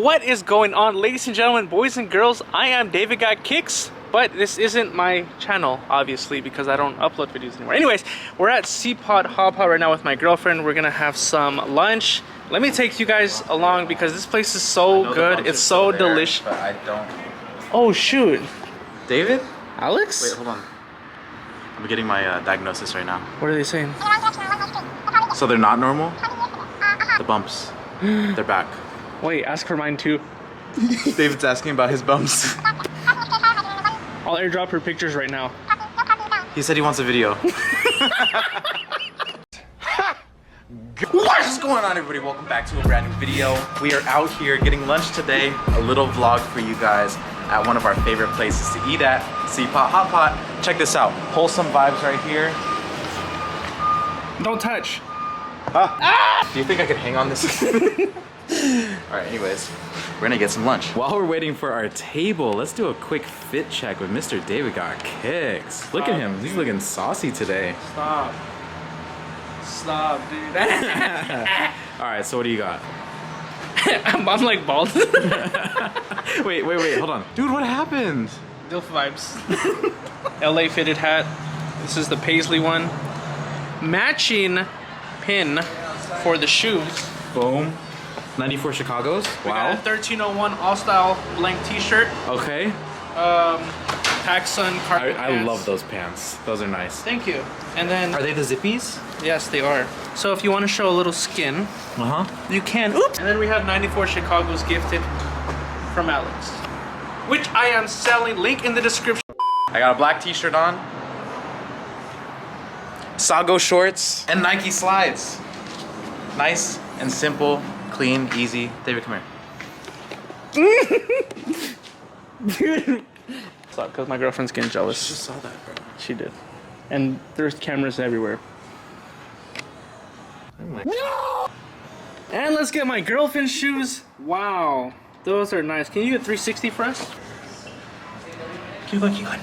What is going on, ladies and gentlemen, boys and girls? I am David Got Kicks, but this isn't my channel, obviously, because I don't upload videos anymore. Anyways, we're at Seapot Hop right now with my girlfriend. We're gonna have some lunch. Let me take you guys along because this place is so good. It's so delicious. But I don't. Oh shoot, David? Alex? Wait, hold on. I'm getting my diagnosis right now. What are they saying? So they're not normal? The bumps. They're back. Wait, ask for mine too. David's asking about his bumps. I'll airdrop her pictures right now. He said he wants a video. What is going on, everybody? Welcome back to a brand new video. We are out here getting lunch today. A little vlog for you guys at one of our favorite places to eat at, Seapot Hot Pot. Check this out. Wholesome vibes right here. Don't touch. Huh? Ah! Do you think I could hang on this? Alright, anyways, we're gonna get some lunch. While we're waiting for our table, let's do a quick fit check with Mr. David Got Kicks. Look at him, he's looking saucy today. Stop. Stop, dude. Alright, so what do you got? I'm like bald. wait, hold on. Dude, what happened? Dilf vibes. LA fitted hat. This is the Paisley one. Matching pin for the shoes. Boom. 94 Chicago's. We Wow. got a 1301 all style blank t-shirt. Okay. PacSun carpet I pants. love those pants. Those are nice. Thank you. And then Are they the zippies? yes, they are. So if you want to show a little skin, you can. Oops. And then we have 94 Chicago's gifted from Alex, which I am selling. Link in the description. I got a black t-shirt on, Sago shorts, and Nike slides. Nice and simple, clean, easy. David, come here. Dude. Stop, because my girlfriend's getting jealous. She just saw that, bro. She did. And there's cameras everywhere. No! And let's get my girlfriend's shoes. Wow, those are nice. Can you get 360 for us? Keep going, keep going.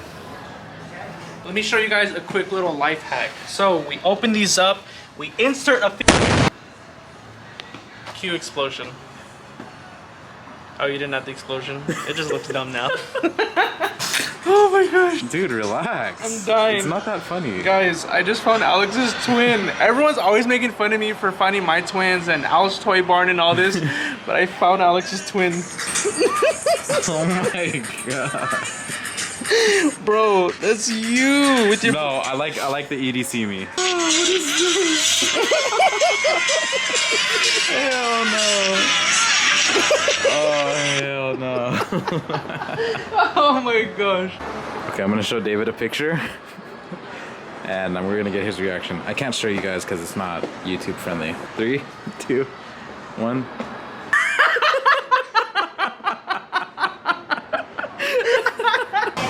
Let me show you guys a quick little life hack. So we open these up, we insert a cue explosion. Oh, you didn't have the explosion? It just looks dumb now. Oh my gosh. Dude, relax. I'm dying. It's not that funny. Guys, I just found Alex's twin. Everyone's always making fun of me for finding my twins and Al's Toy Barn and all this, but I found Alex's twin. Oh my god. Bro, that's you with your. No, I like the EDC me. Oh, what is this? Hell no. Oh hell no. Oh my gosh. Okay, I'm gonna show David a picture. And we're gonna get his reaction. I can't show you guys because it's not YouTube friendly. 3, 2, 1.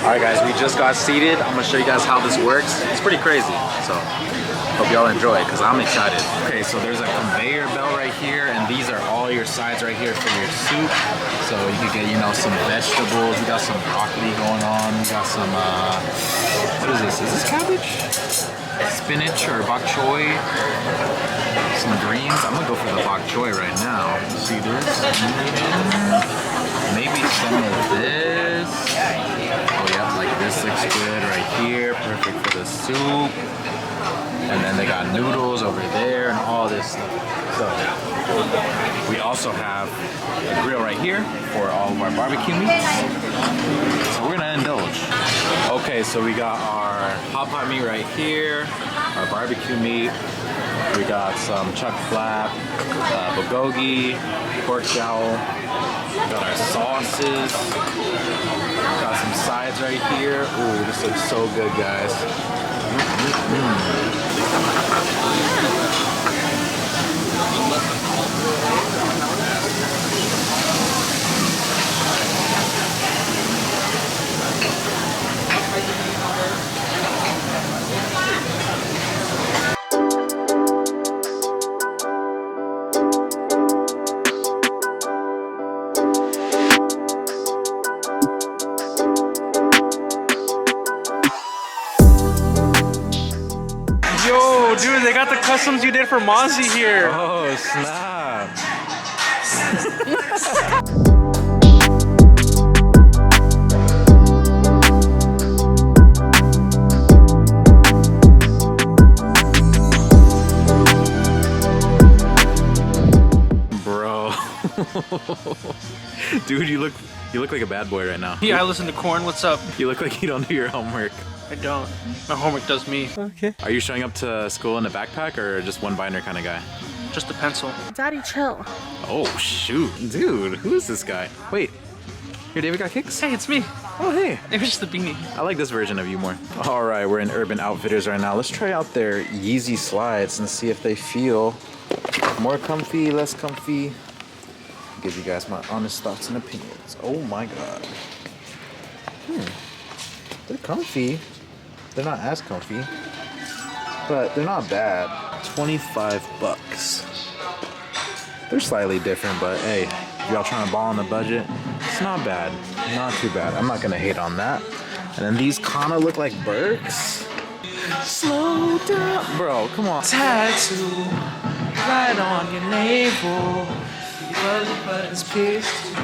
Alright guys, we just got seated. I'm gonna show you guys how this works. It's pretty crazy, so hope y'all enjoy it because I'm excited. Okay, so there's a conveyor belt right here, and these are all your sides right here for your soup. So you can get, you know, some vegetables. We got some broccoli going on. We got some, what is this? Is this cabbage? Spinach or bok choy. Some greens. I'm gonna go for the bok choy right now. See this? Maybe some of this. Oh yeah, like this looks good right here. Perfect for the soup. And then they got noodles over there and all this stuff. So we also have a grill right here for all of our barbecue meats. So we're gonna indulge. Okay, so we got our hot pot meat right here, our barbecue meat. We got some chuck flap, bulgogi, pork jowl. We got our sauces. Got some sides right here. Ooh, this looks so good, guys. Yo, dude, they got the customs you did for Mozzie here. Oh, snap. Dude, you look like a bad boy right now. Yeah, I listen to Korn. What's up? You look like you don't do your homework. I don't. My homework does me. Okay. Are you showing up to school in a backpack or just one binder kind of guy? Just a pencil. Daddy, chill. Oh shoot, dude, who is this guy? Wait, here David got kicks? Hey, it's me. Oh hey. It was just the beanie. I like this version of you more. All right, we're in Urban Outfitters right now. Let's try out their Yeezy slides and see if they feel more comfy, less comfy. Give you guys my honest thoughts and opinions. Oh my God. They're comfy. They're not as comfy, but they're not bad. 25 bucks. They're slightly different, but hey, if y'all trying to ball on the budget, it's not bad. Not too bad. I'm not gonna hate on that. And then these kind of look like Birks. Slow down. Bro, come on. Tattoo right on your navel.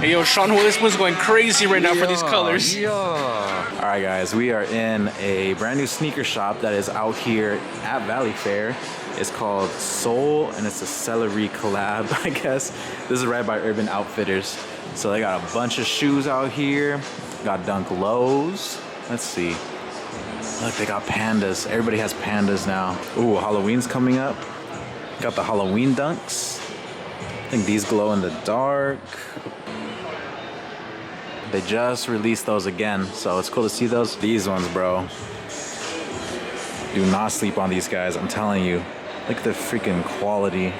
Hey, yo, Sean Witherspoon's going crazy right now for these colors. Yeah. All right, guys, we are in a brand new sneaker shop that is out here at Valley Fair. It's called Soul, and it's a celery collab, I guess. This is right by Urban Outfitters. So they got a bunch of shoes out here. Got Dunk Lows. Let's see. Look, they got pandas. Everybody has pandas now. Ooh, Halloween's coming up. Got the Halloween Dunks. I think these glow in the dark. They just released those again, so it's cool to see those. These ones, bro. Do not sleep on these guys, I'm telling you. Look at the freaking quality.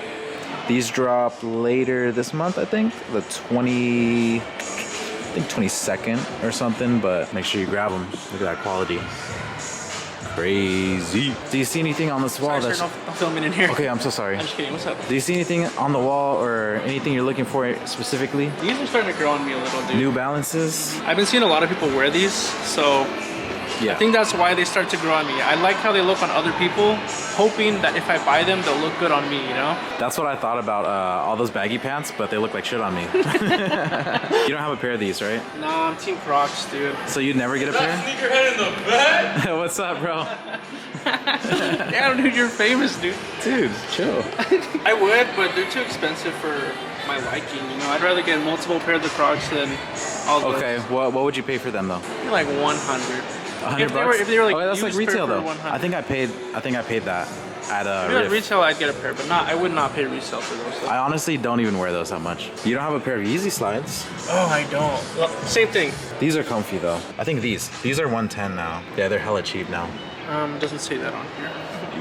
These drop later this month, I think. The 22nd or something, but make sure you grab them. Look at that quality. Crazy. Do you see anything on this wall Sorry, sir, no filming in here. Okay, I'm so sorry. I'm just kidding. What's up? Do you see anything on the wall or anything you're looking for specifically? These are starting to grow on me a little, dude. New Balances? I've been seeing a lot of people wear these, so Yeah. I think that's why they start to grow on me. I like how they look on other people, hoping that if I buy them, they'll look good on me, you know? That's what I thought about all those baggy pants, but they look like shit on me. You don't have a pair of these, right? Nah, I'm Team Crocs, dude. So you'd never get a pair? SneakerHeadInTheBay. What's up, bro? Damn, dude, you're famous, dude. Dude, chill. I would, but they're too expensive for my liking, you know? I'd rather get multiple pairs of Crocs than all the... Okay, what would you pay for them though? Like 100. 100 If they were like okay, that's like used retail for though. 100. I think I paid that at If they were Riff. retail, I'd get a pair, but I would not pay resale for those. Though. I honestly don't even wear those that much. You don't have a pair of Yeezy slides. Oh, I don't. Well, same thing. These are comfy though. I think these are 110 now. Yeah, they're hella cheap now. Doesn't say that on here.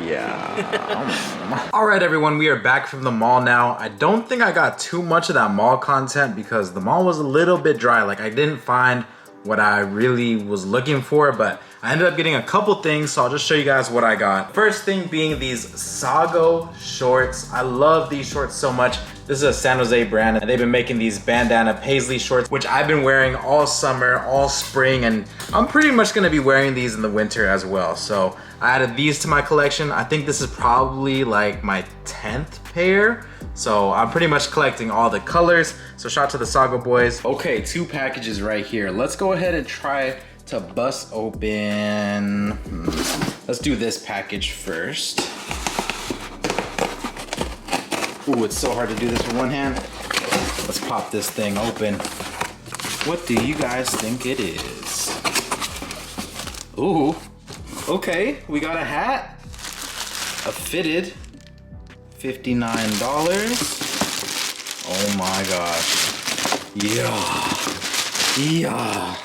Yeah. All right, everyone, we are back from the mall now. I don't think I got too much of that mall content because the mall was a little bit dry. Like I didn't find what I really was looking for, but I ended up getting a couple things, so I'll just show you guys what I got. First thing being these Sago shorts. I love these shorts so much. This is a San Jose brand, and they've been making these bandana paisley shorts, which I've been wearing all summer, all spring, and I'm pretty much gonna be wearing these in the winter as well. So I added these to my collection. I think this is probably like my 10th pair. So I'm pretty much collecting all the colors. So shout out to the Sago boys. Okay, 2 packages right here. Let's go ahead and try to bust open. Let's do this package first. Ooh, it's so hard to do this with one hand. Let's pop this thing open. What do you guys think it is? Ooh, okay, we got a hat. A fitted, $59. Oh my gosh. Yeah.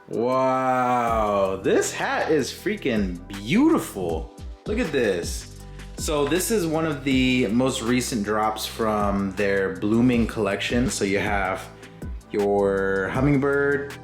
Wow, this hat is freaking beautiful. Look at this. So this is one of the most recent drops from their blooming collection. So you have your hummingbird,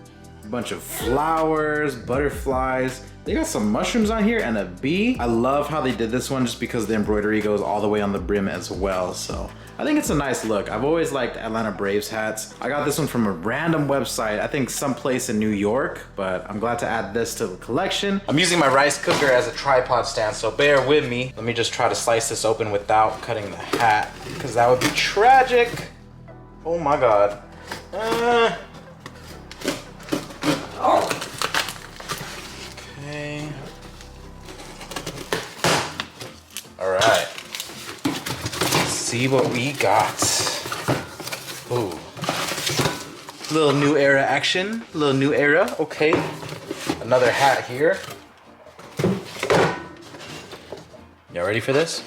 a bunch of flowers, butterflies. They got some mushrooms on here and a bee. I love how they did this one just because the embroidery goes all the way on the brim as well. So I think it's a nice look. I've always liked Atlanta Braves hats. I got this one from a random website, I think someplace in New York, but I'm glad to add this to the collection. I'm using my rice cooker as a tripod stand, so bear with me. Let me just try to slice this open without cutting the hat, because that would be tragic. Oh my God. Okay. All right. see what we got. Ooh. Little new era action. Little new era. Okay. Another hat here. Y'all ready for this?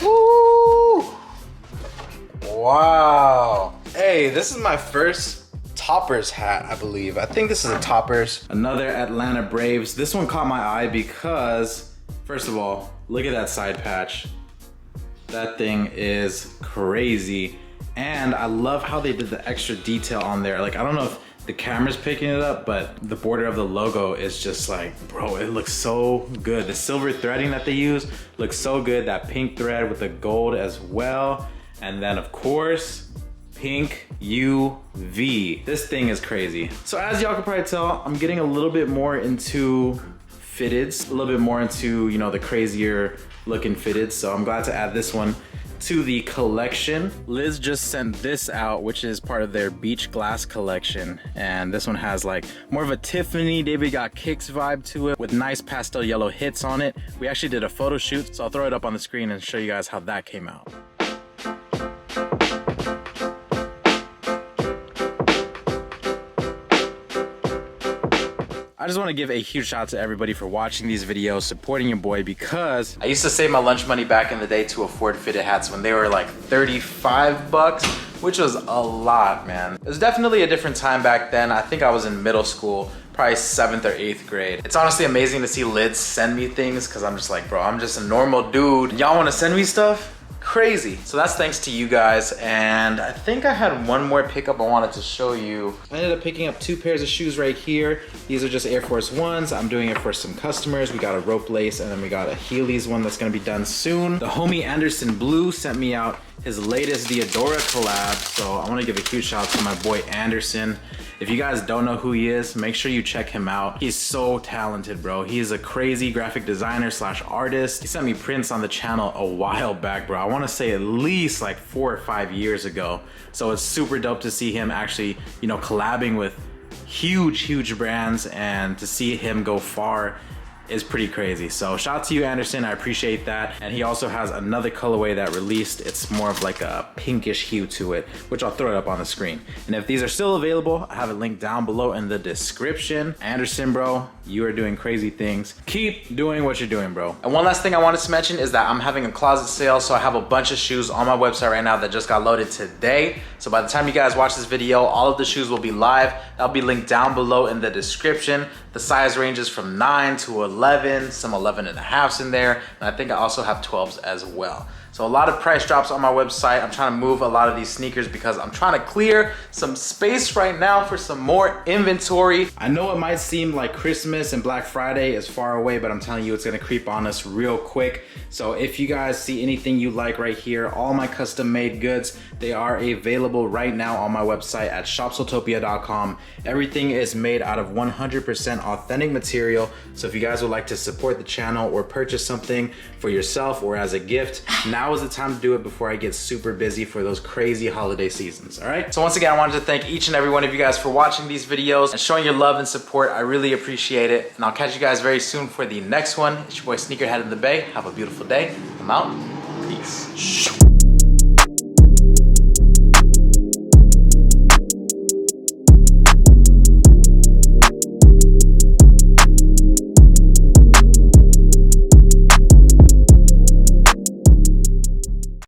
Woo! Wow. Hey, this is my first Toppers hat, I believe. I think this is a Toppers. Another Atlanta Braves. This one caught my eye because, first of all, look at that side patch. That thing is crazy. And I love how they did the extra detail on there. Like, I don't know if the camera's picking it up, but the border of the logo is just like, bro, it looks so good. The silver threading that they use looks so good. That pink thread with the gold as well. And then of course, pink UV. This thing is crazy. So as y'all can probably tell, I'm getting a little bit more into fitteds, a little bit more into, you know, the crazier looking fitteds. So I'm glad to add this one to the collection. Liz just sent this out, which is part of their beach glass collection. And this one has like more of a Tiffany David Got Kicks vibe to it with nice pastel yellow hits on it. We actually did a photo shoot, so I'll throw it up on the screen and show you guys how that came out. I just want to give a huge shout out to everybody for watching these videos, supporting your boy, because I used to save my lunch money back in the day to afford fitted hats when they were like 35 bucks, which was a lot, man. It was definitely a different time back then. I think I was in middle school, probably 7th or 8th grade. It's honestly amazing to see Lids send me things because I'm just like, bro, I'm just a normal dude. Y'all want to send me stuff? Crazy. So that's thanks to you guys. And I think I had one more pickup I wanted to show you. I ended up picking up 2 pairs of shoes right here. These are just Air Force Ones. I'm doing it for some customers. We got a rope lace and then we got a Heelys one that's gonna be done soon. The homie Anderson Blue sent me out his latest Diadora collab. So I wanna give a huge shout out to my boy Anderson. If you guys don't know who he is, make sure you check him out. He's so talented, bro. He's a crazy graphic designer / artist. He sent me prints on the channel a while back, bro. I wanna say at least like 4 or 5 years ago. So it's super dope to see him actually, you know, collabing with huge brands, and to see him go far is pretty crazy. So shout out to you, Anderson. I appreciate that. And he also has another colorway that released. It's more of like a pinkish hue to it, which I'll throw it up on the screen. And if these are still available, I have it linked down below in the description. Anderson, bro, you are doing crazy things. Keep doing what you're doing, bro. And one last thing I wanted to mention is that I'm having a closet sale. So I have a bunch of shoes on my website right now that just got loaded today. So by the time you guys watch this video, all of the shoes will be live. That'll be linked down below in the description. The size ranges from 9 to 11, some 11.5s in there. And I think I also have 12s as well. So a lot of price drops on my website. I'm trying to move a lot of these sneakers because I'm trying to clear some space right now for some more inventory. I know it might seem like Christmas and Black Friday is far away, but I'm telling you, it's gonna creep on us real quick. So if you guys see anything you like right here, all my custom made goods, they are available right now on my website at shopsotopia.com. Everything is made out of 100% authentic material. So if you guys would like to support the channel or purchase something for yourself or as a gift, now is the time to do it before I get super busy for those crazy holiday seasons, all right? So once again, I wanted to thank each and every one of you guys for watching these videos and showing your love and support. I really appreciate it. And I'll catch you guys very soon for the next one. It's your boy Sneakerhead in the Bay. Have a beautiful day. I'm out. Peace.